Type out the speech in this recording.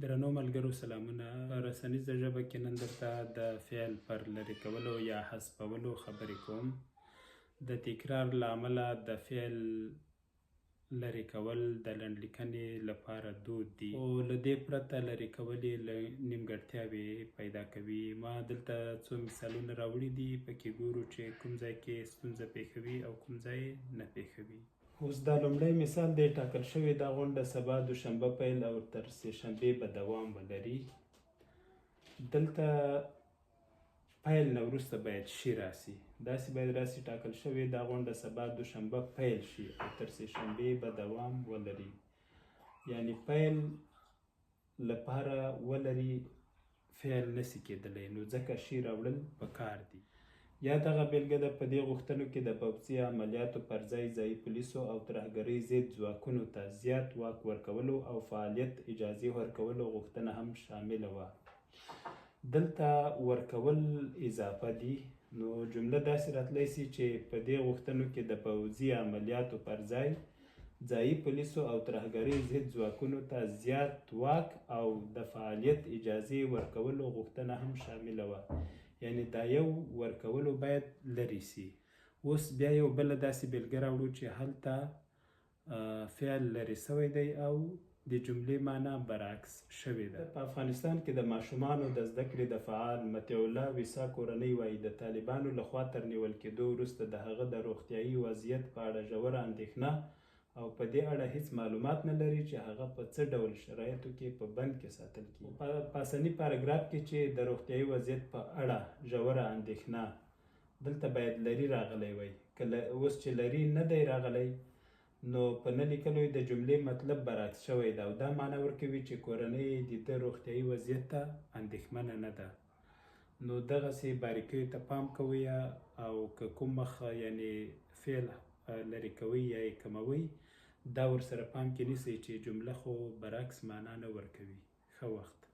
درنو ملګرو سلامونه. په رسنیزه ژبه کې نن درته د فعل پر لرې کولو یا حذفولو خبرې کوم. د تکرار له امله د فعل لرې کول د لنډلیکنې لپاره دود دي، خو له دې پرته لرې کول یې نیمګړتیاوې پیدا کوي. ما دلته څو مثالونه راوړي دي، پکې ګورو چې کوم ځای کې ستونزه پېښوي او کوم ځای نه پېښوي. اوس دا لومړی مثال دی. ټاکل شوې دا غونډه سبا دوشنبه پیل او تر سې شنبې به دوام ولري. دلته پیل نه وروسته باید شي راسي، داسې باید راسي ټاکل شوې دا غونډه سبا دوشنبه پیل شي او تر سې شنبې به دوام ولري. یعنی پیل لپاره ولري فعل نسی کېدلی، نو ځکه شي راوړل پکار دي. یا دغه بیلګه ده، په دې غوښتنو کې د پوځي عملیاتو پر ځای ځایي پولیسو او ترهګرۍ ضد ځواکونو ته زیات واک ورکولو او فعالیت اجازې ورکولو غوښتنه هم شامله وه. دلته ورکول اضافه دي، نو جمله داسې راتلی سي چې په دې غوښتنو کې د پوځي عملیاتو پر ځای ځایي پولیسو او ترهګرۍ ضد ځواکونو ته زیات واک او د فعالیت اجازې ورکولو غوښتنه هم شامله وه. یعنی دا یو ورکولو باید لرې سي. اوس بیا یو بله داسې بیلګه راوړو چې هلته فعل لرې سوی دی او د جملې معنا برعکس شوې ده. په افغانستان کې د ماشومانو د زده کړې د فعال مطیع الله ویسا کورنۍ وایي د طالبانو لخوا تر نیول کېدو وروسته د هغه د روغتیایي وضعیت په اړه ژوره اندېښنه او په دې اړه هیڅ معلومات نه لري چې هغه په څه ډول شرایطو کې په بند کې ساتل کیږي. په پاسني پاراګراف کې چې د روغتیایي وضعیت په اړه ژوره اندېښنه، دلته باید لري راغلی وای. اوس چې لري نه دی راغلی، نو په نه لیکلو د جملې مطلب برعکس شوی ده او دا معنا ورکوي چې کورنۍ د ده روغتیایي وضعیت ته اندېښمنه نه ده. نو دغسې باریکیو ته پام کوئ، او که کوم مخ یعنې فعل لرې کوئ یا یې کموئ، دا ورسره پام کې نیسئ چې جمله خو برعکس معنا نه ورکوي. ښه وخت.